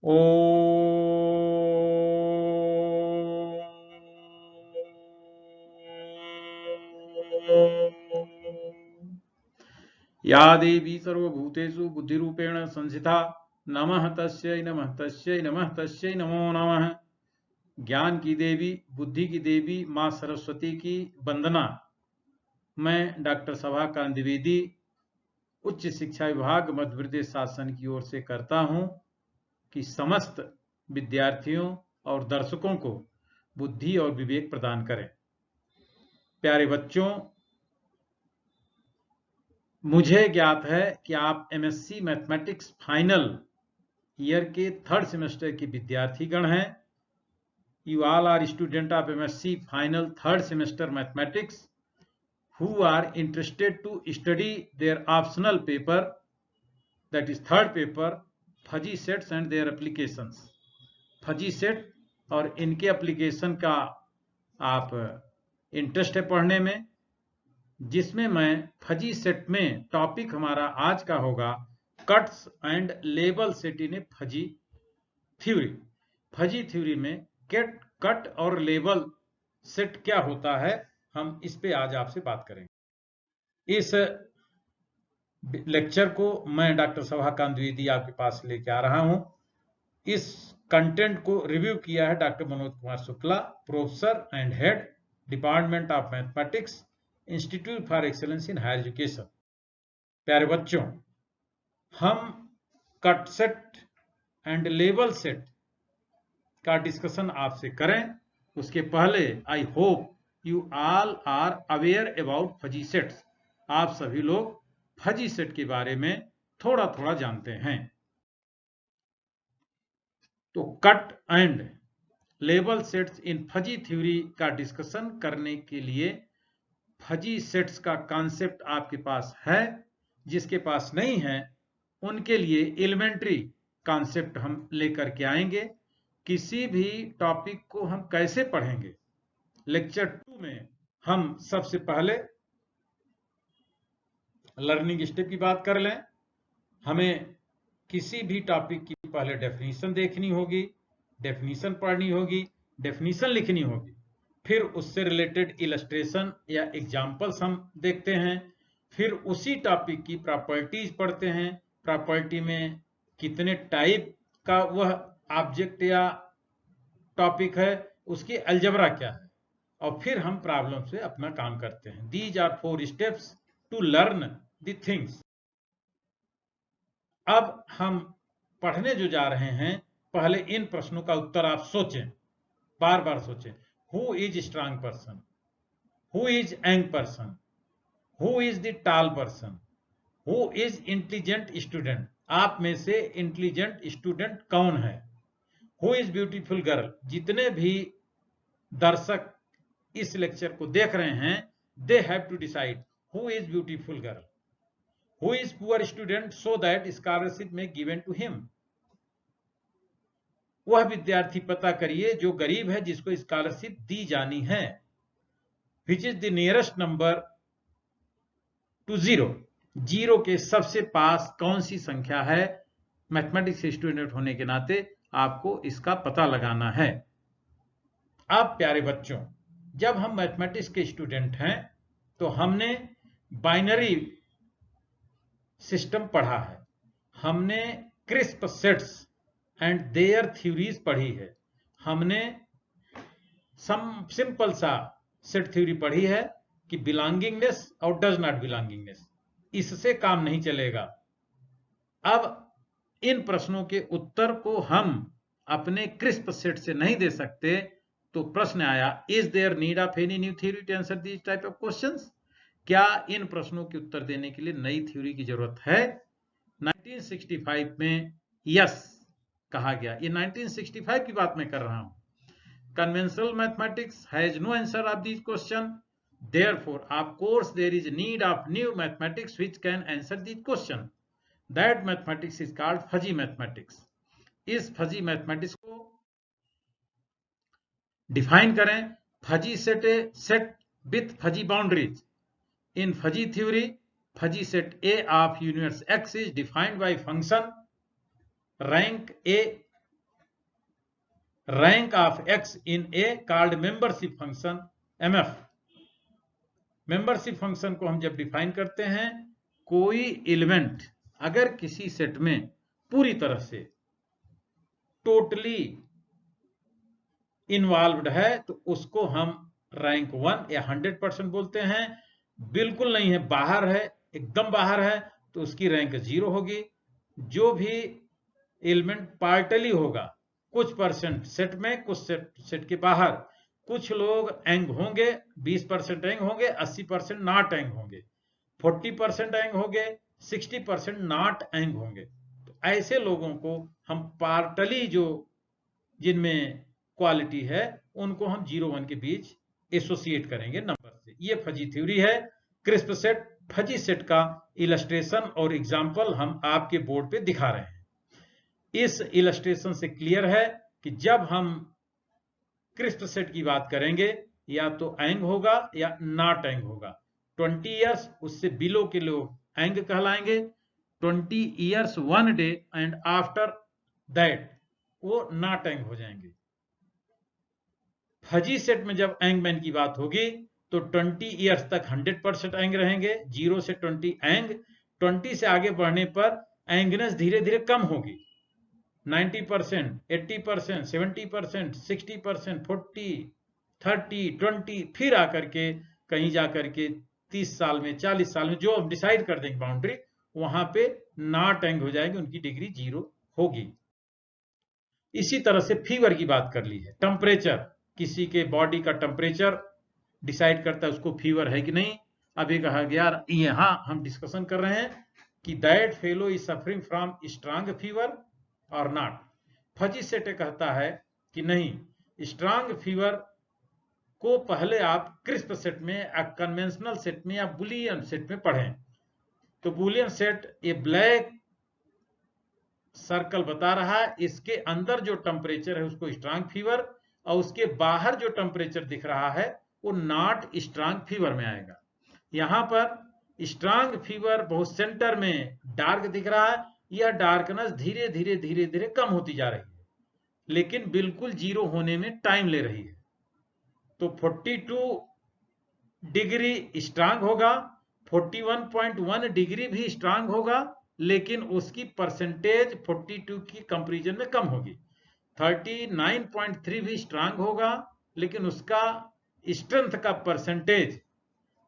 ॐ या देवी सर्वभूतेषु बुद्धिरूपेण संस्थिता नमः तस्यै नमः तस्यै नमः तस्यै नमो नमः। ज्ञान की देवी, बुद्धि की देवी मां सरस्वती की वंदना मैं डॉक्टर सभाकांत द्विवेदी उच्च शिक्षा विभाग मध्य प्रदेश शासन की ओर से करता हूं कि समस्त विद्यार्थियों और दर्शकों को बुद्धि और विवेक प्रदान करें। प्यारे बच्चों, मुझे ज्ञात है कि आप एमएससी मैथमेटिक्स फाइनल ईयर के 3rd सेमेस्टर के विद्यार्थीगण हैं। You all are student of MSc final 3rd semester mathematics who are interested to study their optional paper, that is 3rd paper, fuzzy sets and their applications. Fuzzy set और इनके application का आप interest है पढ़ने में, जिसमें मैं fuzzy set में टॉपिक हमारा आज का होगा cuts and label set in A fuzzy theory. Fuzzy theory में कट और लेबल सेट क्या होता है, हम इस पे आज आपसे बात करेंगे। इस लेक्चर को मैं डॉक्टर सभाकांत द्विवेदी आपके पास लेके आ रहा हूं। इस कंटेंट को रिव्यू किया है doctor Manoj Kumar Shukla, professor and head department of mathematics, institute for excellence in higher education. प्यारे बच्चों, हम cut set and label set का डिस्कशन आपसे करें उसके पहले I hope you all are aware about fuzzy sets. आप सभी लोग फजी सेट के बारे में थोड़ा थोड़ा जानते हैं। तो cut and label sets in fuzzy theory का डिस्कशन करने के लिए फजी सेट्स का कॉन्सेप्ट आपके पास है, जिसके पास नहीं है उनके लिए एलिमेंट्री कॉन्सेप्ट हम लेकर के आएंगे। किसी भी टॉपिक को हम कैसे पढ़ेंगे, लेक्चर 2 में हम सबसे पहले लर्निंग स्टेप की बात कर लें। हमें किसी भी टॉपिक की पहले डेफिनेशन देखनी होगी, डेफिनेशन पढ़नी होगी, डेफिनेशन लिखनी होगी, फिर उससे रिलेटेड इलस्ट्रेशन या एग्जाम्पल्स हम देखते हैं, फिर उसी टॉपिक की प्रॉपर्टीज पढ़ते हैं। प्रॉपर्टी में कितने टाइप का वह ऑब्जेक्ट या टॉपिक है, उसकी अलजेब्रा क्या है, और फिर हम प्रॉब्लम से अपना काम करते हैं। These are 4 steps to learn the things. अब हम पढ़ने जो जा रहे हैं, पहले इन प्रश्नों का उत्तर आप सोचें, बार बार सोचें। Who is strong person, who is young person, who is the tall person, who is intelligent student. आप में से इंटेलिजेंट स्टूडेंट कौन है? Who is beautiful girl. जितने भी दर्शक इस लेक्चर को देख रहे हैं, they have to decide who is beautiful girl. Who is poor student so that scholarship may given to him. वह विद्यार्थी पता करिए जो गरीब है, जिसको स्कॉलरशिप दी जानी है। Which is the nearest number two zero. Zero के सबसे पास कौन सी संख्या है? मैथमेटिक्स स्टूडेंट होने के नाते आपको इसका पता लगाना है। अब प्यारे बच्चों, जब हम मैथमेटिक्स के स्टूडेंट हैं तो हमने बाइनरी सिस्टम पढ़ा है, हमने crisp sets and their theories पढ़ी है, हमने सिंपल सा सेट थ्योरी पढ़ी है कि बिलोंगिंगनेस और डज नॉट बिलोंगिंगनेस। इससे काम नहीं चलेगा। अब इन प्रश्नों के उत्तर को हम अपने क्रिस्प सेट से नहीं दे सकते, तो प्रश्न आया, is there need of any new theory to answer this type of questions. क्या इन प्रश्नों के उत्तर देने के लिए नई थ्योरी की जरूरत है? 1965 में यस कहा गया। ये 1965 की बात मैं कर रहा हूं। Conventional mathematics has no answer of these question. Therefore, of course, there is need of new mathematics which can answer these question. That mathematics is called fuzzy mathematics. इस fuzzy mathematics को define करें। fuzzy set with fuzzy boundaries. In fuzzy theory, fuzzy set A of universe X is defined by function rank A rank of x in A called membership function MF। Membership function को हम जब define करते हैं, कोई element अगर किसी set में पूरी तरह से टोटली इन्वॉल्व्ड है तो उसको हम रैंक 1 या 100% बोलते हैं। बिल्कुल नहीं है, बाहर है, एकदम बाहर है, तो उसकी रैंक 0 होगी। जो भी एलिमेंट पार्टली होगा, कुछ परसेंट सेट में, कुछ सेट के बाहर, कुछ लोग एंग होंगे, 20% एंग होंगे, 80% नॉट एंग होंगे, 40% एंग होंगे, 60% नॉट एंग होंगे। तो ऐसे लोगों को हम पार्टली जो जिनमें क्वालिटी है उनको हम 0-1 के बीच एसोसिएट करेंगे नंबर से। ये फजी थ्योरी है। क्रिस्प सेट, फजी सेट का इलस्ट्रेशन और एग्जाम्पल हम आपके बोर्ड पे दिखा रहे हैं। इस इलस्ट्रेशन से क्लियर है कि जब हम क्रिस्प सेट की बात करेंगे या तो एंग होगा या नॉट एंग होगा। 20 ईयर्स उससे बिलो के लोग एंग कहलाएंगे। 20 years 1 day and after that वो नॉट एंग हो जाएंगे। फजी सेट में जब एंग मैन की बात होगी तो 20 ईयर्स तक 100% एंग रहेंगे, 0 से 20 एंग। 20 से आगे बढ़ने पर एंगनेस धीरे धीरे कम होगी, 90%, 80%, 70%, 60%, 40, 30, 20, फिर आकर के कहीं जाकर के 30 साल में, 40 साल में जो हम डिसाइड कर देंगे बाउंड्री, वहां पे नॉट एंग हो जाएंगे, उनकी डिग्री 0 होगी। इसी तरह से फीवर की बात कर ली है। टेम्परेचर, किसी के बॉडी का टेम्परेचर डिसाइड करता है उसको फीवर है कि नहीं। अभी कहा गया, यहां हम डिस्कशन कर रहे हैं कि that fellow is suffering from strong fever और नॉट। फजी सेट कहता है कि नहीं, स्ट्रांग फीवर को पहले आप क्रिस्प सेट में, कन्वेंशनल सेट में या बुलियन सेट में पढ़ें। तो बुलियन सेट ये ब्लैक सर्कल बता रहा है, इसके अंदर जो टेम्परेचर है उसको स्ट्रांग फीवर, और उसके बाहर जो टेम्परेचर दिख रहा है वो नॉट स्ट्रांग फीवर में आएगा। यहां पर स्ट्रांग फीवर बहुत सेंटर में डार्क दिख रहा है, यह डार्कनेस धीरे धीरे धीरे धीरे कम होती जा रही है, लेकिन बिल्कुल 0 होने में टाइम ले रही है। तो 42 डिग्री स्ट्रांग होगा, 41.1 डिग्री भी स्ट्रांग होगा, लेकिन उसकी परसेंटेज 42 की कंपैरिजन में कम होगी। 39.3 भी स्ट्रांग होगा, लेकिन उसका स्ट्रेंथ का परसेंटेज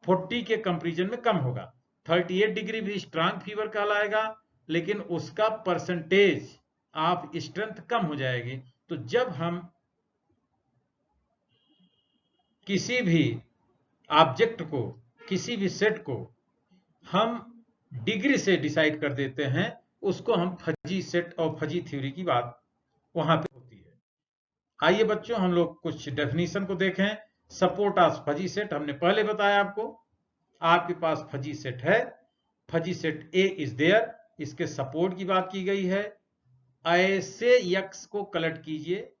40 के कंपैरिजन में कम होगा। 38 डिग्री भी स्ट्रांग फीवर कहलाएगा, लेकिन उसका परसेंटेज ऑफ स्ट्रेंथ कम हो जाएगी। तो जब हम किसी भी ऑब्जेक्ट को, किसी भी सेट को हम डिग्री से डिसाइड कर देते हैं, उसको हम फजी सेट और फजी थ्योरी की बात वहां पे होती है। आइए बच्चों, हम लोग कुछ डेफिनेशन को देखें। सपोर्ट ऑफ फजी सेट हमने पहले बताया आपको। आपके पास फजी सेट है, fuzzy set A is there, इसके सपोर्ट की बात की गई है। ऐसे यक्स को कलेक्ट कीजिए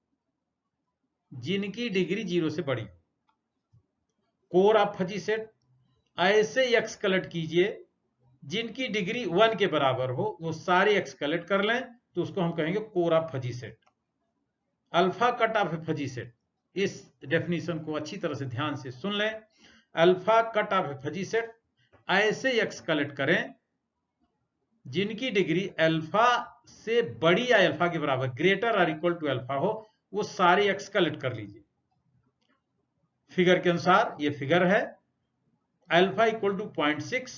जिनकी डिग्री 0 से बड़ी। कोर ऑफ फजी सेट, ऐसे यक्स कलेक्ट कीजिए जिनकी डिग्री 1 के बराबर हो, वो सारे एक्स कलेक्ट कर लें, तो उसको हम कहेंगे core of fuzzy set. Alpha cut of fuzzy set, इस डेफिनेशन को अच्छी तरह से ध्यान से सुन लें। Alpha cut of fuzzy set, ऐसे एक्स कलेक्ट करें जिनकी डिग्री अल्फा से बड़ी या अल्फा के बराबर, greater or equal to alpha हो, वो सारे एक्स कलेक्ट कर लीजिए। फिगर के अनुसार ये फिगर है, अल्फा इक्वल टू 0.6,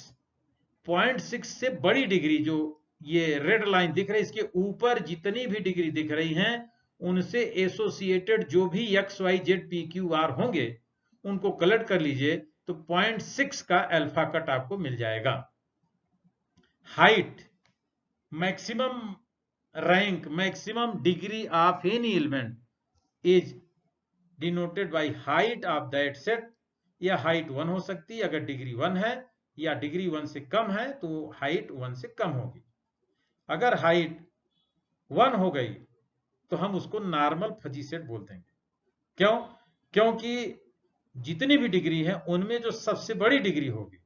0.6 से बड़ी डिग्री, जो ये रेड लाइन दिख रही है, इसके ऊपर जितनी भी डिग्री दिख रही हैं, उनसे एसोसिएटेड जो भी x y z p q r होंगे, उनको कलेक्ट कर लीजिए, तो 0.6 का अल्फा कट आपको मिल जाएगा। Height, maximum rank, maximum degree of any element is denoted by height of that set. या हाइट 1 हो सकती है अगर डिग्री 1 है, या डिग्री 1 से कम है तो हाइट 1 से कम होगी। अगर हाइट 1 हो गई तो हम उसको नॉर्मल फजी सेट बोल देंगे। क्यों? क्योंकि जितनी भी डिग्री है उनमें जो सबसे बड़ी डिग्री होगी,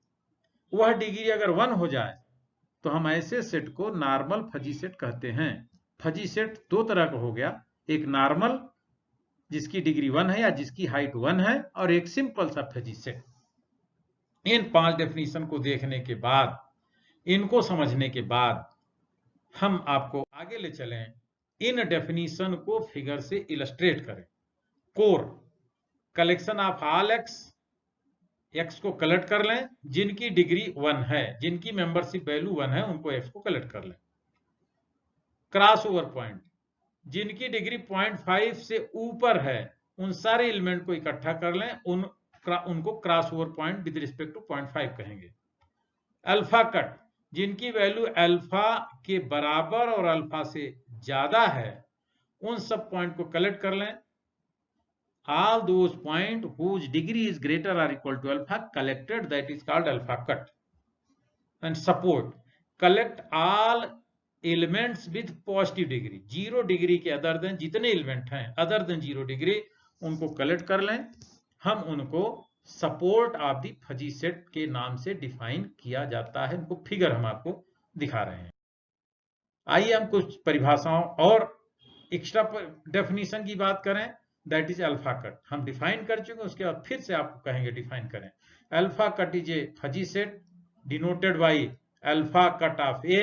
वह डिग्री अगर 1 हो जाए तो हम ऐसे सेट को नॉर्मल फजी सेट कहते हैं। फजी सेट दो तरह का हो गया, एक नॉर्मल जिसकी डिग्री 1 है या जिसकी हाइट 1 है, और एक सिंपल सा फजी सेट। इन 5 डेफिनेशन को देखने के बाद, इनको समझने के बाद हम आपको आगे ले चलें, इन डेफिनेशन को फिगर से इलस्ट्रेट करें। Core, collection of all x को कलेक्ट कर लें जिनकी डिग्री 1 है, जिनकी मेंबरशिप वैल्यू 1 है, उनको एक्स को कलेक्ट कर लें। क्रॉस ओवर पॉइंट, जिनकी डिग्री 0.5 से ऊपर है, उन सारे एलिमेंट को इकट्ठा कर लें, उनको cross over point with respect to 0.5 कहेंगे। अल्फा कट, जिनकी वैल्यू अल्फा के बराबर और अल्फा से ज्यादा है, उन सब पॉइंट को कलेक्ट कर लें। all those point whose degree is greater or equal to alpha collected, that is called alpha cut. And support, collect all elements with positive degree, 0 degree के अदर देन जितने एलिमेंट हैं other than 0 degree, उनको collect कर लें। हम उनको support of the fuzzy set के नाम से डिफाइन किया जाता है। उनको फिगर हम आपको दिखा रहे हैं। आइए हम कुछ परिभाषाओं और एक्स्ट्रा डेफिनेशन की बात करें। दैट इज अल्फा कट, हम डिफाइन कर चुके हैं, उसके बाद फिर से आपको कहेंगे डिफाइन करें। Alpha cut is a fuzzy set denoted by alpha cut of a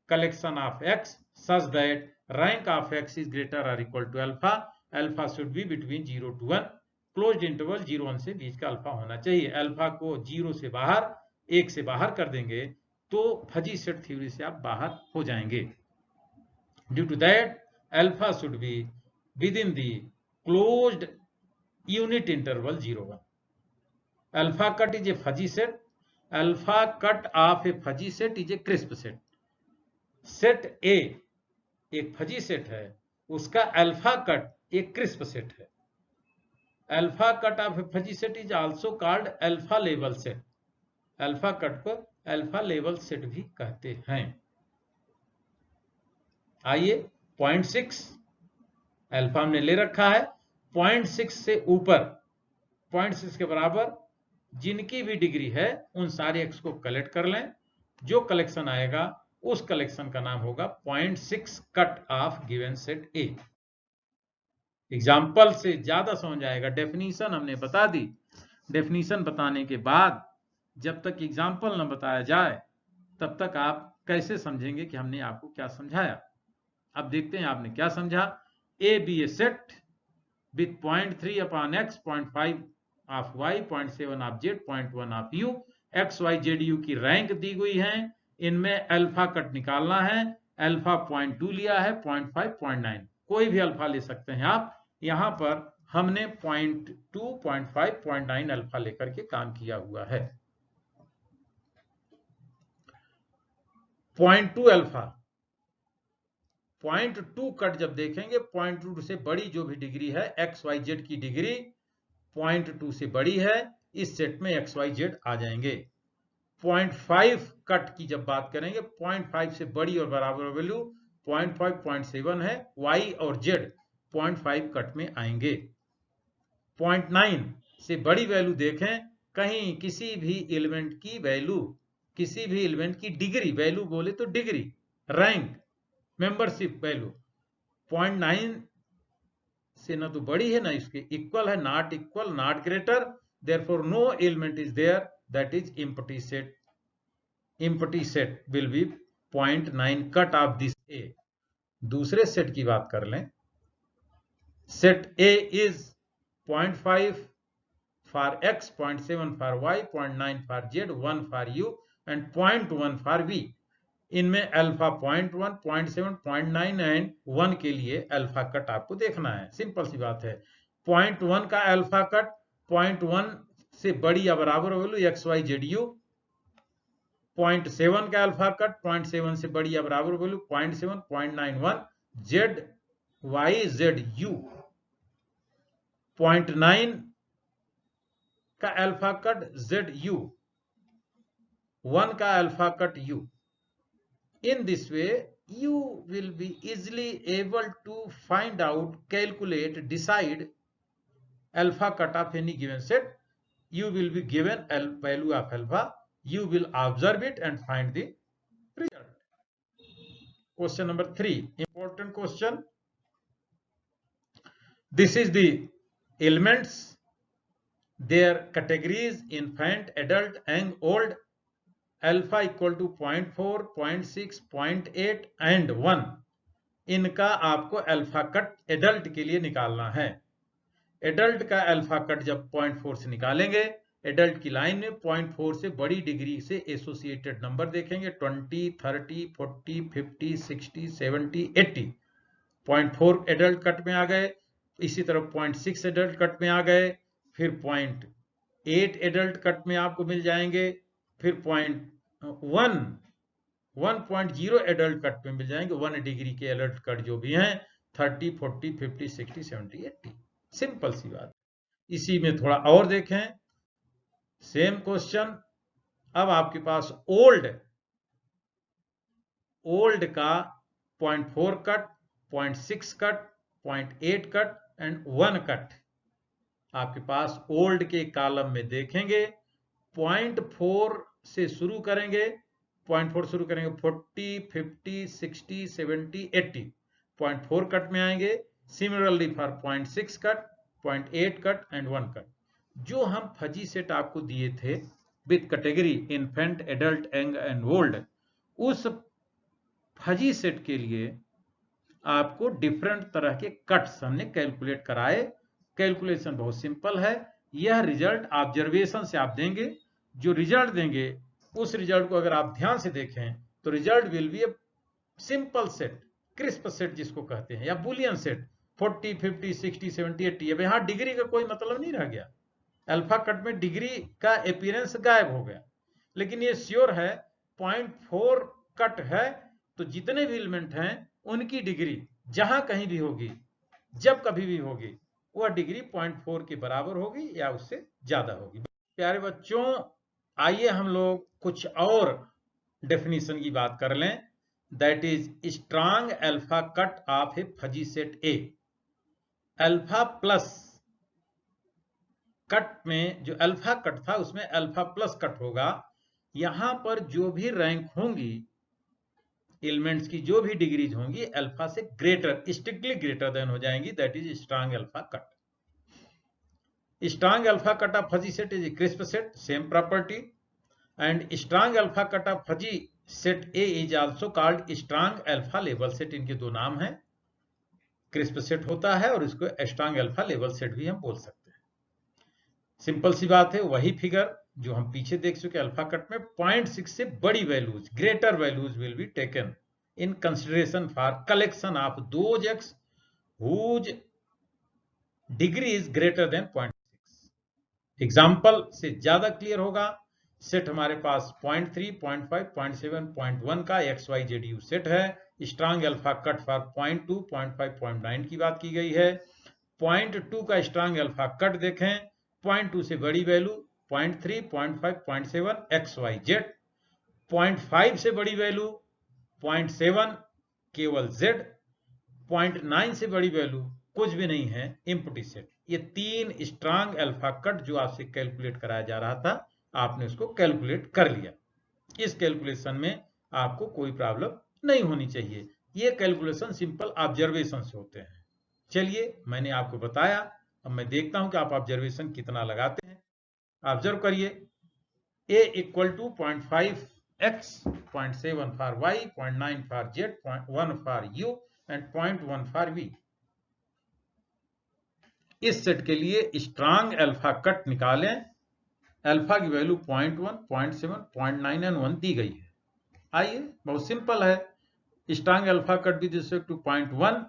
collection of x such that rank of x is greater or equal to alpha. Alpha should be between 0 to 1, closed interval 0-1 से बीच का alpha होना चाहिए। Alpha को 0 से बाहर, 1 से बाहर कर देंगे तो फजी सेट थ्योरी से आप बाहर हो जाएंगे। Due to that, alpha should be within the closed unit interval 0-1. Alpha cut is a fuzzy set. Alpha cut of a fuzzy set is a crisp set. Set A एक fuzzy set है, उसका alpha cut एक crisp set है। Alpha cut of A fuzzy set is also called alpha level set. Alpha cut को alpha level set भी कहते हैं। आइए 0.6 अल्फा हमने ले रखा है, 0.6 से ऊपर, 0.6 के बराबर जिनकी भी डिग्री है उन सारे एक्स को कलेक्ट कर लें। जो कलेक्शन आएगा उस कलेक्शन का नाम होगा 0.6 कट ऑफ गिवन सेट ए। एग्जाम्पल से ज्यादा समझ आएगा। डेफिनेशन हमने बता दी, डेफिनेशन बताने के बाद जब तक एग्जाम्पल न बताया जाए तब तक आप कैसे समझेंगे कि हमने आपको क्या समझाया। अब देखते हैं आपने क्या समझा। A be a set with 0.3 upon x, 0.5 of y, 0.7 of z, 0.1 of u. X y z u की रैंक दी हुई है, इनमें अल्फा कट निकालना है। अल्फा 0.2 लिया है, 0.5, 0.9, कोई भी अल्फा ले सकते हैं आप। यहां पर हमने 0.2, 0.5, 0.9 अल्फा लेकर के काम किया हुआ है। 0.2 अल्फा, 0.2 कट जब देखेंगे, 0.2 से बड़ी जो भी डिग्री है, एक्स वाई जेड की डिग्री 0.2 से बड़ी है, इस सेट में एक्स वाई जेड आ जाएंगे। 0.5 कट की जब बात करेंगे, 0.5 से बड़ी और बराबर वैल्यू 0.5, 0.7 है, वाई और जेड 0.5 कट में आएंगे। 0.9 से बड़ी वैल्यू देखें, कहीं किसी भी एलिमेंट की वैल्यू, किसी भी एलिमेंट की डिग्री, वैल्यू बोले तो डिग्री, रैंक, मेंबरशिप वैल्यू 0.9 से ना तो बड़ी है ना इसके इक्वल है, not equal, not greater, therefore no element is there, that is empty set. Empty set will be 0.9 cut of this A. दूसरे सेट की बात कर लें, set A is 0.5 for x, 0.7 for y, 0.9 for z, 1 for u and 0.1 for v. इनमें alpha 0.1, 0.7, 0.9 and 1 के लिए alpha cut आपको देखना है। सिंपल सी बात है। 0.1 का अल्फा कट, 0.1 से बड़ी या बराबर value x y z u. 0.7 का अल्फा कट, 0.7 से बड़ी या बराबर value 0.7, 0.91 z y z u. 0.9 का अल्फा कट जेड यू, 1 का alpha cut u. In this way, you will be easily able to find out, calculate, decide alpha cut of any given set. You will be given a value of alpha. You will observe it and find the result. Question number 3, important question. This is the elements, their categories, infant, adult, young, old, alpha equal to 0.4, 0.6, 0.8 and 1, इनका आपको alpha cut adult के लिए निकालना है। Adult का alpha cut जब 0.4 से निकालेंगे, एडल्ट की लाइन में 0.4 से बड़ी डिग्री से एसोसिएटेड नंबर देखेंगे, 20, 30, 40, 50, 60, 70, 80। 0.4 एडल्ट कट में आ गए, इसी तरह 0.6 एडल्ट कट में आ गए, फिर 0.8 एडल्ट कट में आपको मिल जाएंगे, फिर 0.1, 1.0 एडल्ट कट में मिल जाएंगे। 1 डिग्री के एडल्ट कट जो भी हैं 30, 40, 50, 60, 70, 80। सिंपल सी बात। इसी में थोड़ा और देखें, सेम क्वेश्चन। अब आपके पास ओल्ड का 0.4 cut, 0.6 cut, 0.8 cut and 1 cut आपके पास ओल्ड के कॉलम में देखेंगे। 0.4 से शुरू करेंगे, 0.4 शुरू करेंगे, 40, 50, 60, 70, 80 0.4 कट में आएंगे। Similarly for 0.6 cut, 0.8 cut and 1 cut. जो हम फजी सेट आपको दिए थे with category infant, adult, young and old, उस फजी सेट के लिए आपको डिफरेंट तरह के कट्स हमने कैलकुलेट कराए। कैलकुलेशन बहुत सिंपल है। यह रिजल्ट ऑब्जर्वेशन से आप देंगे। जो रिजल्ट देंगे उस रिजल्ट को अगर आप ध्यान से देखें तो result will be a simple set, crisp set जिसको कहते हैं, या बुलियन सेट। 40, 50, 60, 70, 80। अब यहां डिग्री का कोई मतलब नहीं रह गया। अल्फा कट में डिग्री का अपीयरेंस गायब हो गया। लेकिन ये श्योर है 0.4 कट है तो जितने भी एलिमेंट हैं उनकी डिग्री जहां कहीं भी होगी, जब कभी भी होगी, वह डिग्री 0.4 के बराबर होगी या उससे ज्यादा होगी। प्यारे बच्चों, आइए हम लोग कुछ और डेफिनेशन की बात कर लें। That is strong alpha cut of A fuzzy set A. Alpha plus cut में जो अल्फा कट था उसमें अल्फा प्लस कट होगा। यहां पर जो भी रैंक होंगी, एलिमेंट्स की जो भी डिग्रीज होंगी, अल्फा से ग्रेटर, स्ट्रिक्टली ग्रेटर देन हो जाएंगी। That is strong alpha cut. Strong alpha cut of fuzzy set is a crisp set, same property. And strong alpha cut of fuzzy set A is also called strong alpha level set. इनके दो नाम हैं, crisp set होता है और इसको strong alpha level set भी हम बोल सकते हैं। सिंपल सी बात है। वही फिगर जो हम पीछे देख चुके अल्फा कट में, 0.6 से बड़ी values, greater values will be taken in consideration for collection of those x whose degree is greater than 0.6। Example से ज्यादा क्लियर होगा। सेट हमारे पास 0.3, 0.5, 0.7, 0.1 का XYZU सेट है। स्ट्रांग अल्फा कट फॉर 0.2, 0.5, 0.9 की बात की गई है। 0.2 का स्ट्रांग अल्फा कट देखें, 0.2 से बड़ी वैल्यू 0.3, 0.5, 0.7 XYZ। 0.5 से बड़ी वैल्यू 0.7 केवल Z। 0.9 से बड़ी वैल्यू कुछ भी नहीं है, एम्प्टी सेट। ये तीन स्ट्रांग अल्फा कट जो आपसे कैलकुलेट कराया जा रहा था, आपने उसको कैलकुलेट कर लिया। इस कैलकुलेशन में आपको कोई प्रॉब्लम नहीं होनी चाहिए। ये कैलकुलेशन सिंपल ऑब्जर्वेशन से होते हैं। चलिए, मैंने आपको बताया। अब मैं देखता हूं कि आप ऑब्जर्वेशन कितना लगाते हैं। ऑब्जर्व करिए। a equal to 0.5x, 0.7 for y, 0.9 for z, 0.1 for u and 0.1 for v। इस सेट के लिए स्ट्रांग अल्फा कट निकालें। अल्फा की वैल्यू 0.1, 0.7, 0.9 एंड 1 दी गई है। आइए, बहुत सिंपल है। Strong alpha cut with respect to 0.1,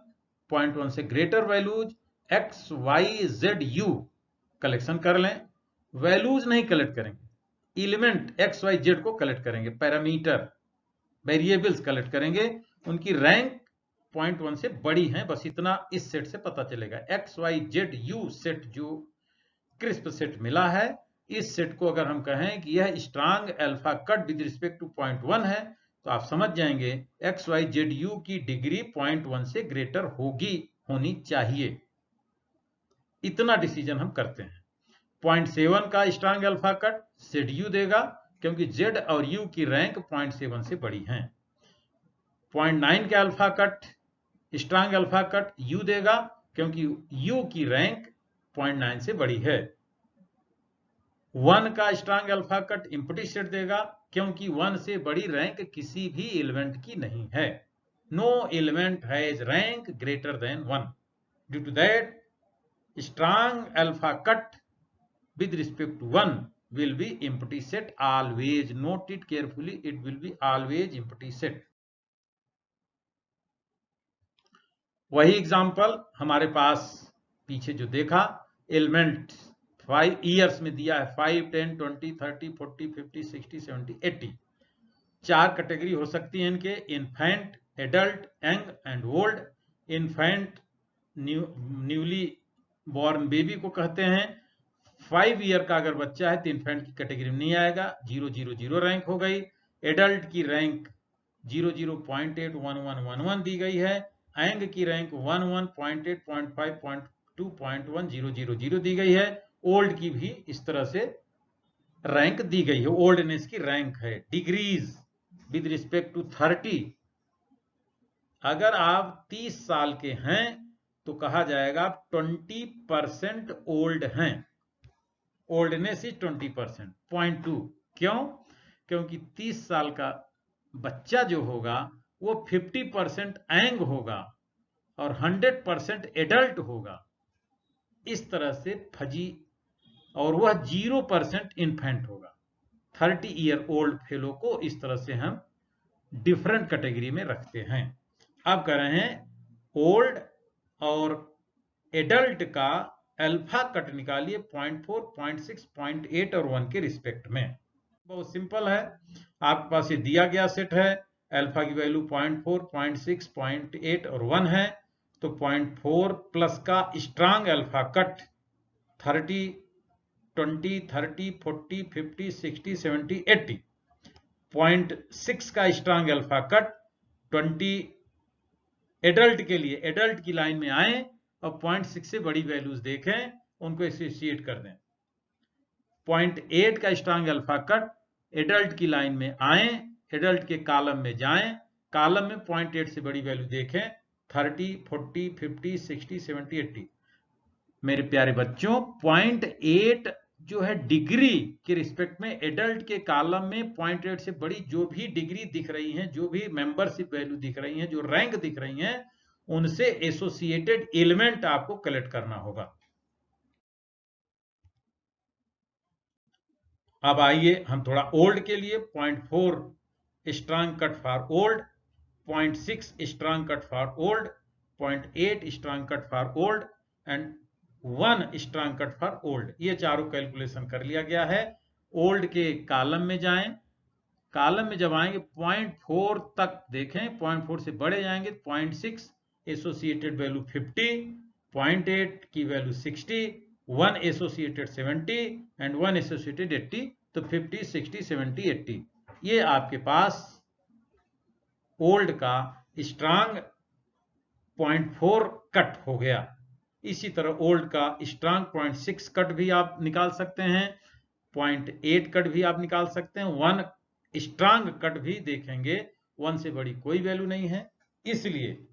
0.1 से greater values x, y, z, u collection कर लें। वैल्यूज नहीं कलेक्ट करेंगे, एलिमेंट x, y, z को कलेक्ट करेंगे। पैरामीटर, वेरिएबल्स कलेक्ट करेंगे। उनकी रैंक 0.1 से बड़ी है, बस इतना इस सेट से पता चलेगा। x, y, z, u set जो क्रिस्प सेट मिला है, इस सेट को अगर हम कहें कि यह strong alpha cut with respect to 0.1 है, तो आप समझ जाएंगे एक्स वाई जेड यू की डिग्री 0.1 से ग्रेटर होनी चाहिए। इतना डिसीजन हम करते हैं। 0.7 का strong alpha cut z you देगा, क्योंकि जेड और यू की रैंक 0.7 से बड़ी है। 0.9 का alpha cut strong alpha cut you देगा, क्योंकि यू की रैंक 0.9 से बड़ी है। 1 का strong alpha cut empty set देगा क्योंकि 1 से बड़ी रैंक किसी भी एलिमेंट की नहीं है। No element has rank greater than 1। Due to that strong alpha cut with respect to 1 will be empty set always. Note it carefully, it will be always empty set. वही example हमारे पास पीछे जो देखा, element 5 years में दिया है 5, 10, 20, 30, 40, 50, 60, 70, 80। 4 category हो सकती है इनके, infant, adult, young and old. Infant newly born baby को कहते हैं। 5 ईयर का अगर बच्चा है तो इन्फेंट की कैटेगरी में नहीं आएगा, 000 रैंक हो गई। एडल्ट की रैंक 00.81111 दी गई है। यंग की रैंक 11.8.5.2.1000 दी गई है। ओल्ड की भी इस तरह से रैंक दी गई है, ओल्डनेस की रैंक है। डिग्रीज विद रिस्पेक्ट टू 30, अगर आप 30 साल के हैं तो कहा जाएगा आप 20% ओल्ड हैं। Oldness is 20%, 0.2। क्यों? क्योंकि 30 साल का बच्चा जो होगा वो 50% यंग होगा और 100% एडल्ट होगा। इस तरह से फजी, और वह 0% इन्फेंट होगा। 30 ईयर ओल्ड फेलो को इस तरह से हम डिफरेंट कैटेगरी में रखते हैं। अब कर रहे हैं ओल्ड और एडल्ट का अल्फा कट निकालिए 0.4, 0.6, 0.8 और 1 के रिस्पेक्ट में। बहुत सिंपल है, आपके पास ये दिया गया सेट है, अल्फा की वैल्यू 0.4, 0.6, 0.8 और 1 है, तो 0.4 प्लस का स्ट्रांग अल्फा कट 30, 20, 30, 40, 50, 60, 70, 80। 0.6 का स्ट्रांग अल्फा कट 20 एडल्ट के लिए, एडल्ट की लाइन में आए और 0.6 से बड़ी वैल्यूज देखें, उनको एसोसिएट कर दें। 0.8 का स्ट्रांग अल्फा कट एडल्ट की लाइन में आए, एडल्ट के कॉलम में जाएं, कॉलम में 0.8 से बड़ी वैल्यू देखें, 30, 40, 50, 60, 70, 80। मेरे प्यारे बच्चों, 0.8 जो है डिग्री के रिस्पेक्ट में एडल्ट के कॉलम में 0.8 से बड़ी जो भी डिग्री दिख रही हैं, जो भी मेंबरशिप वैल्यू दिख रही हैं, जो रैंक दिख रही हैं, उनसे एसोसिएटेड एलिमेंट आपको कलेक्ट करना होगा। अब आइए हम थोड़ा ओल्ड के लिए 0.4 strong cut for old, 0.6 strong cut for old, 0.8 strong cut for old and 1 strong cut for old, ये चारों कैलकुलेशन कर लिया गया है। ओल्ड के कॉलम में जाएं, कॉलम में जब आएंगे 0.4 तक देखें, 0.4 से बड़े जाएंगे, 0.6 एसोसिएटेड वैल्यू 50, 0.8 की वैल्यू 60, 1 एसोसिएटेड 70 एंड 1 एसोसिएटेड 80, तो 50, 60, 70, 80 ये आपके पास ओल्ड का स्ट्रांग 0.4 कट हो गया। इसी तरह ओल्ड का स्ट्रांग 0.6 कट भी आप निकाल सकते हैं, 0.8 कट भी आप निकाल सकते हैं, 1 स्ट्रांग कट भी देखेंगे, 1 से बड़ी कोई वैल्यू नहीं है, इसलिए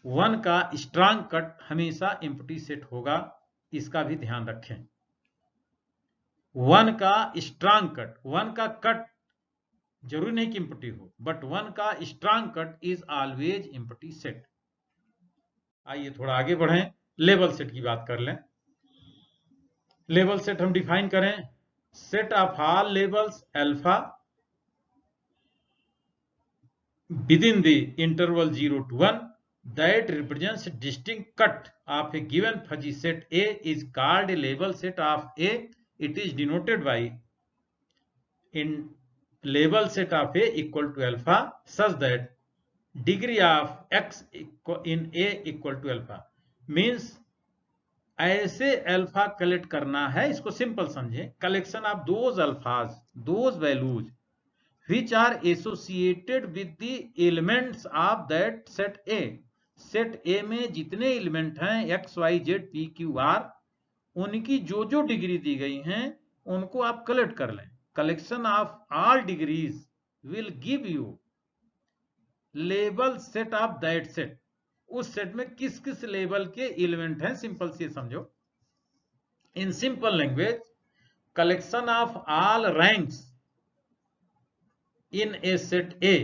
1 का स्ट्रांग कट हमेशा एम्प्टी सेट होगा, इसका भी ध्यान रखें। 1 का स्ट्रांग कट, 1 का कट जरूरी नहीं कि एम्प्टी हो, बट 1 का strong cut is always empty set. आइए थोड़ा आगे बढ़ें, लेवल सेट की बात कर लें। लेवल सेट हम डिफाइन करें, set of all levels alpha within the interval 0 to 1 that represents distinct cut of a given fuzzy set A is called a label set of A. It is denoted by in label set of A equal to alpha such that degree of x in A equal to alpha means ऐसे alpha collect करना है, इसको simple समझें, collection of those अल्फाज, those values which are associated with the elements of that set A. Set A में जितने element हैं x, y, z, p, q, r, उनकी जो जो डिग्री दी गई हैं उनको आप कलेक्ट कर लें। Collection of all degrees will give you level set of that set. उस सेट में किस किस लेवल के एलिमेंट हैं, सिंपल से समझो। In simple language, collection of all ranks in a set A.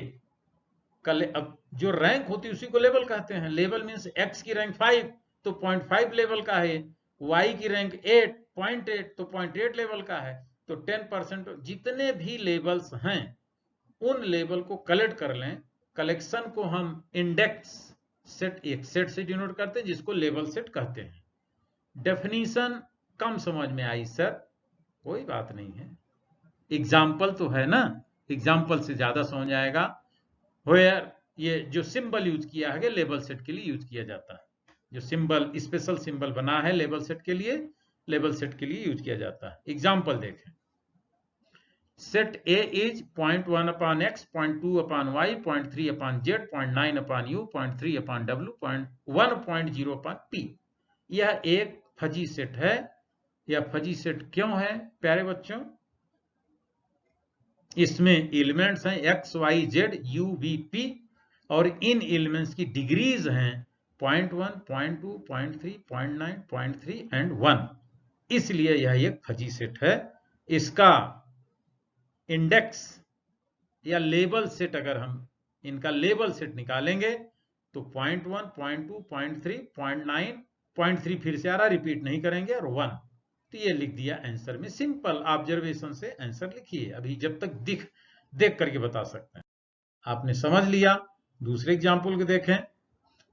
अब जो रैंक होती है उसी को लेवल कहते हैं. लेवल मीन्स x की रैंक 5 तो 0.5 लेवल का है, y की रैंक 8 0.8 तो 0.8 लेवल का है. तो 10% जितने भी लेवल्स हैं उन लेवल को कलेक्ट कर लें. कलेक्शन को हम इंडेक्स सेट, एक सेट से डिनोट करते हैं जिसको लेवल सेट कहते हैं. डेफिनीशन कम समझ में आई सर? कोई बात नहीं है, एग्जाम्पल तो है ना, एग्जाम्पल से ज्यादा समझ आएगा. वेयर ये जो सिंबल यूज किया है लेवल सेट के लिए यूज किया जाता है. जो सिंबल, स्पेशल सिंबल बना है लेवल सेट के लिए, लेवल सेट के लिए यूज किया जाता है. एग्जाम्पल देखें. Set A is 0.1 upon x, 0.2 upon y, 0.3 upon z, 0.9 upon u, 0.3 upon w, 1.0 upon p. यह एक फजी सेट है. यह फजी सेट क्यों है प्यारे बच्चों? इसमें एलिमेंट्स हैं x, y, z, u, v, p और इन एलिमेंट्स की डिग्रीज हैं 0.1, 0.2, 0.3, 0.9, 0.3 एंड 1. इसलिए यह एक फजी सेट है. इसका इंडेक्स या लेबल सेट, अगर हम इनका लेबल सेट निकालेंगे तो 0.1, 0.2, 0.3, 0.9, 0.3 फिर से आ रहा, रिपीट नहीं करेंगे, और 1. तो ये लिख दिया आंसर में. सिंपल ऑब्जर्वेशन से आंसर लिखिए. अभी जब तक देख करके बता सकते हैं. आपने समझ लिया. दूसरे एग्जाम्पल को देखें.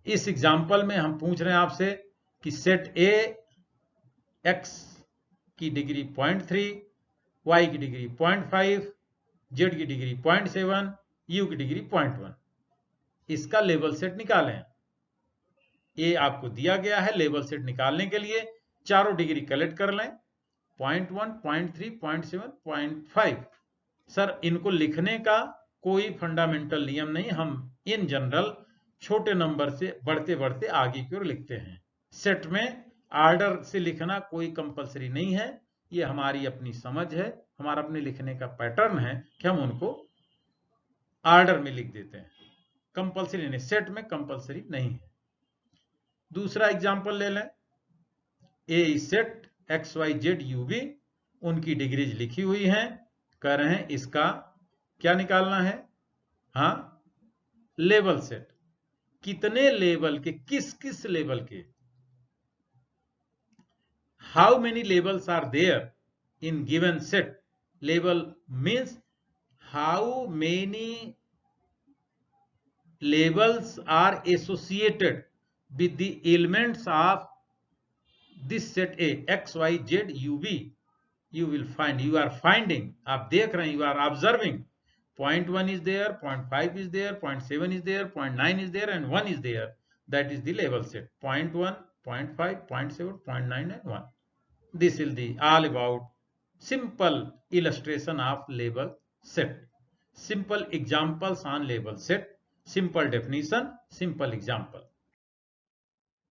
इस एग्जाम्पल में हम पूछ रहे हैं आपसे कि सेट ए x की डिग्री 0.3, y की डिग्री 0.5, z की डिग्री 0.7, u की डिग्री 0.1. इसका लेवल सेट निकालें. ये आपको दिया गया है. लेवल सेट निकालने के लिए चारों डिग्री कलेक्ट कर लें. 0.1, 0.3, 0.7, 0.5. सर इनको लिखने का कोई फंडामेंटल नियम नहीं. हम इन जनरल छोटे नंबर से बढ़ते बढ़ते आगे की ओर लिखते हैं. सेट में ऑर्डर से लिखना कोई कंपलसरी नहीं है. ये हमारी अपनी समझ है, हमारा अपने लिखने का पैटर्न है कि हम उनको ऑर्डर में लिख देते हैं. कंपलसरी नहीं, सेट में कंपलसरी नहीं है. दूसरा एग्जांपल ले लें. A set x y z u v, उनकी डिग्रीज लिखी हुई हैं. कह रहे हैं इसका क्या निकालना है? हाँ, लेवल सेट. कितने लेवल के, किस किस लेवल के, how many levels are there in given set. Level means how many labels are associated with the elements of this set A, x, y, z, u, v. You will find, you are finding, आप देख रहे हैं, you are observing. 0.1 is there, 0.5 is there, 0.7 is there, 0.9 is there, and 1 is there. That is the label set. 0.1, 0.5, 0.7, 0.9, and 1. This is the all about simple illustration of label set. Simple examples on label set. Simple definition, simple example.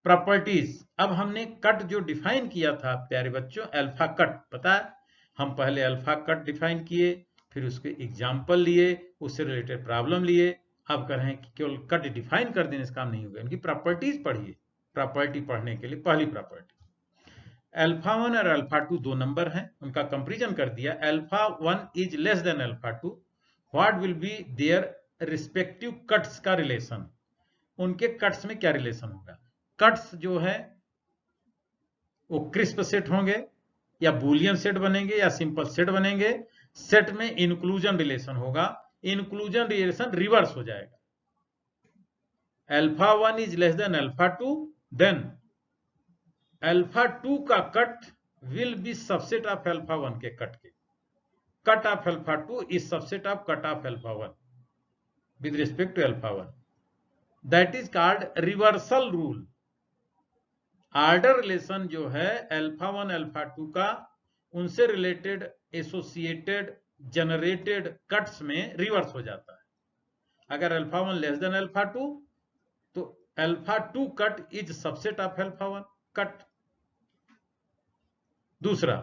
Properties. अब हमने cut जो define किया था प्यारे बच्चों, alpha cut, पता है हम पहले अल्फा कट डिफाइन किए, फिर उसके एग्जाम्पल लिए, उससे रिलेटेड प्रॉब्लम लिए. अब कह रहे हैं कि केवल कट डिफाइन कर देने से काम नहीं होगा, इनकी प्रॉपर्टीज पढ़िए. प्रॉपर्टी पढ़ने के लिए पहली प्रॉपर्टी, अल्फा 1 और अल्फा 2 दो नंबर हैं, उनका कंपेरिजन कर दिया. Alpha 1 is less than alpha 2. What will be their respective cuts का रिलेशन. उनके कट्स में क्या रिलेशन होगा? कट्स जो है वो क्रिस्प सेट होंगे या बूलियन सेट बनेंगे या सिंपल सेट बनेंगे. सेट में इंक्लूजन रिलेशन होगा. इंक्लूजन रिलेशन रिवर्स हो जाएगा. Alpha 1 is less than alpha 2, then alpha 2 का cut will be subset of alpha 1 के कट के. Cut of alpha 2 is subset of cut of alpha 1 with respect to alpha 1. That is called reversal rule. Order relation जो है alpha 1 alpha 2 का, उनसे related associated generated cuts में reverse हो जाता है. अगर अल्फा 1 लेस देन अल्फा 2 तो alpha 2 cut is subset of alpha 1 cut. दूसरा,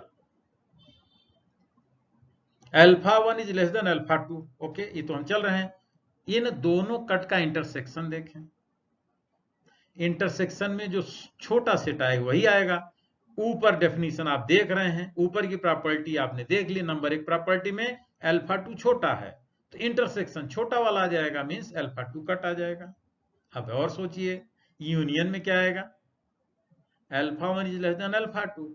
alpha 1 is less than alpha 2. Okay, ये तो हम चल रहे हैं. इन दोनों कट का इंटरसेक्शन देखें. इंटरसेक्शन में जो छोटा सेट आएगा वही आएगा. ऊपर डेफिनेशन आप देख रहे हैं, ऊपर की प्रॉपर्टी आपने देख ली। नंबर 1 प्रॉपर्टी में अल्फा 2 छोटा है तो इंटरसेक्शन छोटा वाला आ जाएगा, मींस अल्फा 2 कट आ जाएगा। अब और सोचिए, यूनियन में क्या आएगा, alpha 1 is less than alpha 2,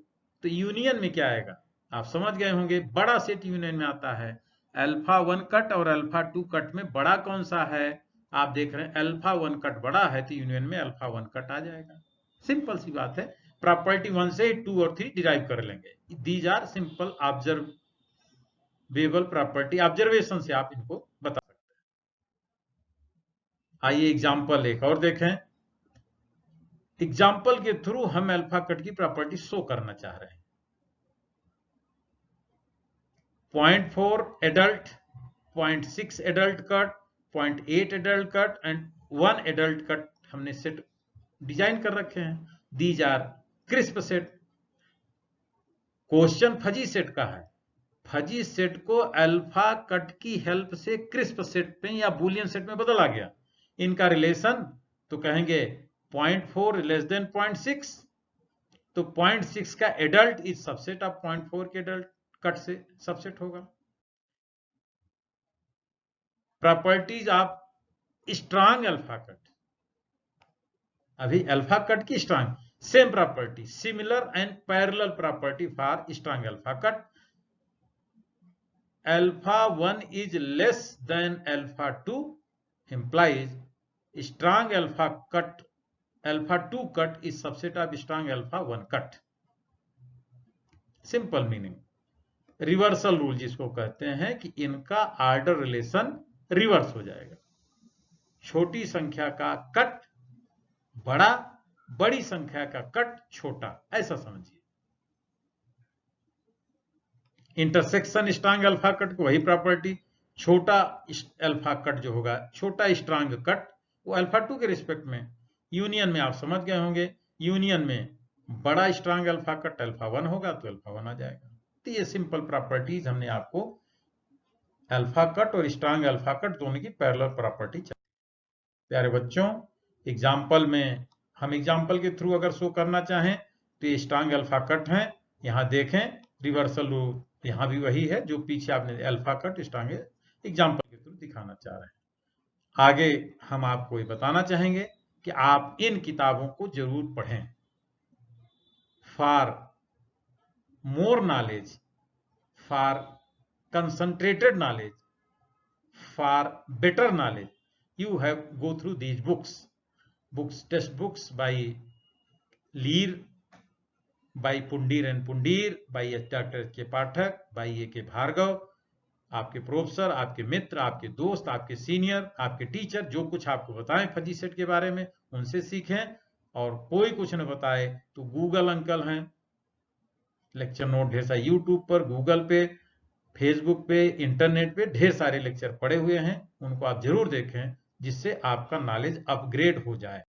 तो यूनियन में क्या आएगा आप समझ गए होंगे। बड़ा सेट यूनियन में आता है, अल्फा 1 कट और अल्फा 2 कट में बड़ा कौन सा है, आप देख रहे हैं अल्फा 1 कट बड़ा है तो यूनियन में अल्फा 1 कट आ जाएगा। सिंपल सी बात है। प्रॉपर्टी 1 से 2 और 3 डिराइव कर लेंगे। These are simple observable property, observation से आप इनको बता सकते हैं। आइए एग्जाम्पल एक और देखें। एग्जाम्पल के थ्रू हम अल्फा कट की प्रॉपर्टी शो करना चाह रहे हैं। 0.4 adult, 0.6 adult cut, 0.8 adult cut and 1 adult cut हमने सेट डिजाइन कर रखे हैं। These are crisp set. Question fuzzy set का है। फजी सेट को अल्फा कट की हेल्प से क्रिस्प सेट में या बुलियन सेट में बदला गया। इनका रिलेशन तो कहेंगे 0.4 लेस देन 0.6, तो 0.6 का एडल्ट इज सबसेट ऑफ 0.4 के एडल्ट कट से सबसेट होगा। Properties of strong alpha cut, अभी अल्फा कट की strong same property, similar and parallel property for strong alpha cut. Alpha 1 is less than alpha 2 implies strong alpha 2 cut is subset of strong alpha 1 cut। Simple meaning, reversal rule जिसको कहते हैं कि इनका order relation reverse हो जाएगा। छोटी संख्या का कट बड़ा, बड़ी संख्या का कट छोटा, ऐसा समझिए। इंटरसेक्शन स्ट्रांग अल्फा कट को वही प्रॉपर्टी, छोटा अल्फा कट जो होगा, छोटा स्ट्रांग कट वो अल्फा 2 के रिस्पेक्ट में। यूनियन में आप समझ गए होंगे, यूनियन में बड़ा स्ट्रांग अल्फा कट अल्फा 1 होगा तो अल्फा 1 आ जाएगा। तो ये सिंपल प्रॉपर्टीज हमने आपको अल्फा कट और स्ट्रांग अल्फा कट दोनों की पैरेलल प्रॉपर्टी चाहिए। प्यारे बच्चों, एग्जाम्पल में हम एग्जाम्पल के थ्रू अगर शो करना चाहें तो ये स्ट्रांग अल्फा कट है, यहां देखें रिवर्सल रूल यहां भी वही है जो पीछे आपने अल्फा कट स्ट्रांग एग्जाम्पल के थ्रू दिखाना चाह रहे हैं। आगे हम आपको ये बताना चाहेंगे कि आप इन किताबों को जरूर पढ़ें। For more knowledge, for concentrated knowledge, for better knowledge, you have go through these books, test books by Lear, by Pundir and Pundir, by Dr. K. Pathak, by A.K. Bhargav। आपके प्रोफेसर, आपके मित्र, आपके दोस्त, आपके senior, आपके teacher जो कुछ आपको बताएं फजी सेट के बारे में उनसे सीखें। और कोई कुछ न बताए तो गूगल अंकल हैं, लेक्चर नोट ढेर सारे यूट्यूब पर, गूगल पे, फेसबुक पे, इंटरनेट पे ढेर सारे लेक्चर पड़े हुए हैं, उनको आप जरूर देखें जिससे आपका नॉलेज अपग्रेड हो जाए।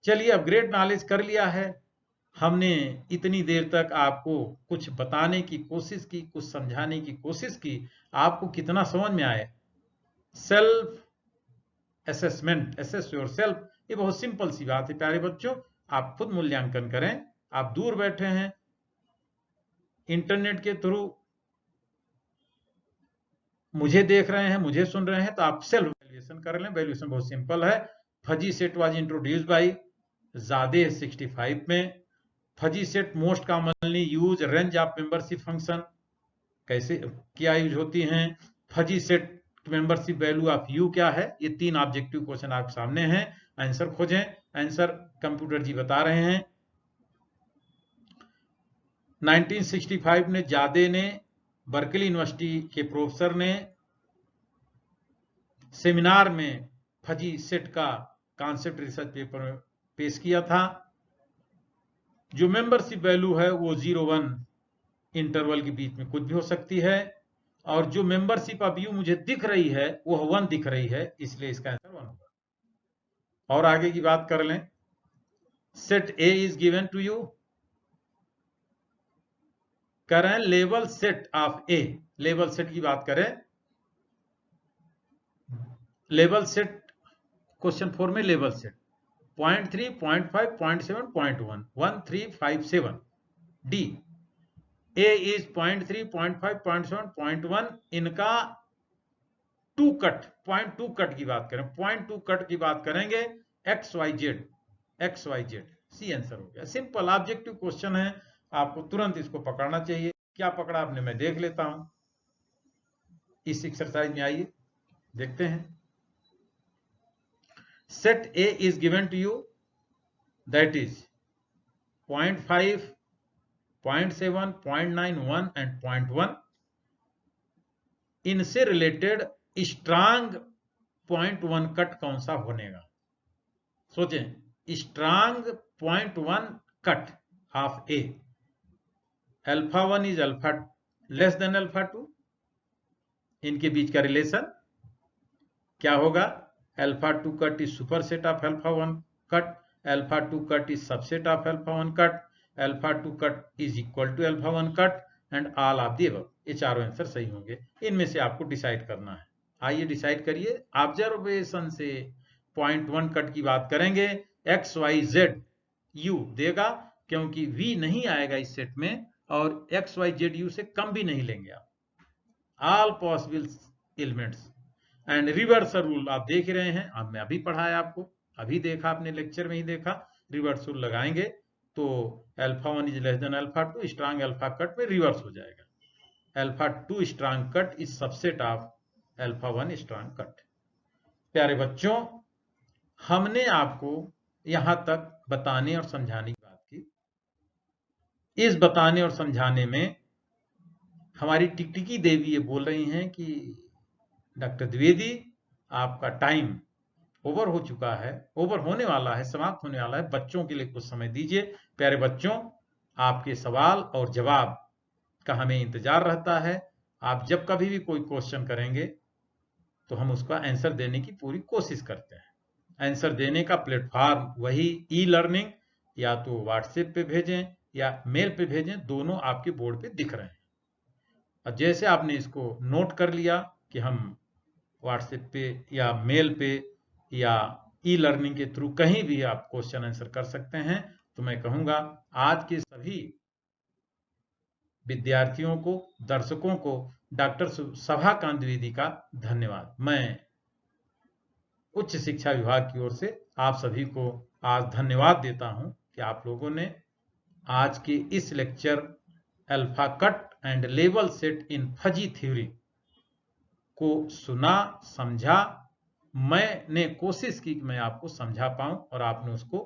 चलिए, अपग्रेड नॉलेज कर लिया है हमने, इतनी देर तक आपको कुछ बताने की कोशिश की, कुछ समझाने की कोशिश की, आपको कितना समझ में आए। Self assessment, assess your self, ये बहुत सिंपल सी बात है प्यारे बच्चों, आप खुद मूल्यांकन करें। आप दूर बैठे हैं, इंटरनेट के थ्रू मुझे देख रहे हैं, मुझे सुन रहे हैं, तो आप सेल्फ वैल्यूएशन कर लें। वैल्यूएशन बहुत सिंपल है। Fuzzy set was introduced by Zadeh 65 में। Fuzzy set most commonly use range of membership function, कैसे क्या यूज होती हैं। Fuzzy set membership value of u क्या है। ये 3 ऑब्जेक्टिव क्वेश्चन आपके सामने हैं, आंसर खोजें। आंसर कंप्यूटर जी बता रहे हैं। 1965 में ज़ादे ने, बर्कली यूनिवर्सिटी के प्रोफेसर ने सेमिनार में फजी सेट का कॉन्सेप्ट रिसर्च पेपर में पेश किया था। जो मेंबरशिप वैल्यू है वो 0-1 इंटरवल के बीच में कुछ भी हो सकती है, और जो मेंबरशिप ऑफ यू मुझे दिख रही है वो 1 दिख रही है, इसलिए इसका आंसर 1 होगा। और आगे की बात कर लें, set A is given to you, करें level set of A. Level set की बात करें, लेवल सेट क्वेश्चन 4 में level set 0.3, 0.5, 0.7, 0.1, 1, 3, 5, 7 D. A is 0.3, 0.5, 0.7, 0.1, इनका 2 कट, 0.2 कट की बात करें, 0.2 कट की बात करेंगे, XYZ, सी आंसर हो गया। सिंपल ऑब्जेक्टिव क्वेश्चन है, आपको तुरंत इसको पकड़ना चाहिए। क्या पकड़ा आपने, मैं देख लेता हूं। इस एक्सरसाइज में आइए देखते हैं। Set A is given to you, that is 0.5, 0.7, 0.9, 1 and 0.1। इनसे रिलेटेड स्ट्रांग 0.1 कट कौन सा बनेगा? सोचें, strong 0.1 cut of A, alpha 1 is alpha less than alpha 2, इनके बीच का रिलेशन क्या होगा? Alpha 2 cut is superset of alpha 1 cut, alpha 2 cut is subset of alpha 1 cut, alpha 2 cut is equal to alpha 1 cut and all of the above. ये चारों answer सही होंगे। इनमें से आपको डिसाइड करना है। आइए डिसाइड करिए। ऑब्जर्वेशन से 0.1 कट की बात करेंगे, XYZ U देगा, क्योंकि V नहीं आएगा इस सेट में, और XYZ U से कम भी नहीं लेंगे आप। All possible elements and reversal rule आप देख रहे हैं, अब मैं अभी पढ़ाया आपको, अभी देखा आपने, लेक्चर में ही देखा। रिवर्सल लगाएंगे तो alpha 1 is less than alpha 2, strong alpha cut में रिवर्स हो जाएगा। Alpha 2 strong cut is subset of alpha 1 strong cut. प्यारे बच्चों, हमने आपको यहां तक बताने और समझाने की बात की। इस बताने और समझाने में हमारी टिकटिकी देवी ये बोल रही हैं कि डॉक्टर द्विवेदी, आपका टाइम ओवर हो चुका है, ओवर होने वाला है, समाप्त होने वाला है, बच्चों के लिए कुछ समय दीजिए। प्यारे बच्चों, आपके सवाल और जवाब का हमें इंतजार रहता है। आप जब कभी भी कोई क्वेश्चन करेंगे तो हम उसका आंसर देने की पूरी कोशिश करते हैं। आंसर देने का प्लेटफॉर्म वही ई लर्निंग, या तो व्हाट्सएप पे भेजें या मेल पे भेजें, दोनों आपके बोर्ड पे दिख रहे हैं। और जैसे आपने इसको नोट कर लिया कि हम व्हाट्सएप पे या मेल पे या ई लर्निंग के थ्रू कहीं भी आप क्वेश्चन आंसर कर सकते हैं, तो मैं कहूंगा आज के सभी विद्यार्थियों को, दर्शकों को डॉक्टर सभाकांत द्विवेदी का धन्यवाद। मैं उच्च शिक्षा विभाग की ओर से आप सभी को आज धन्यवाद देता हूं कि आप लोगों ने आज के इस lecture alpha cut and level set in fuzzy theory को सुना, समझा। मैंने कोशिश की कि मैं आपको समझा पाऊं और आपने उसको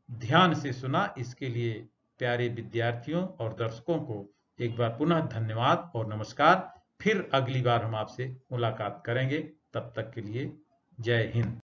ध्यान से सुना। इसके लिए प्यारे विद्यार्थियों और दर्शकों को एक बार पुनः धन्यवाद और नमस्कार। फिर अगली बार हम आपसे मुलाकात करेंगे। तब तक के लिए जय हिंद।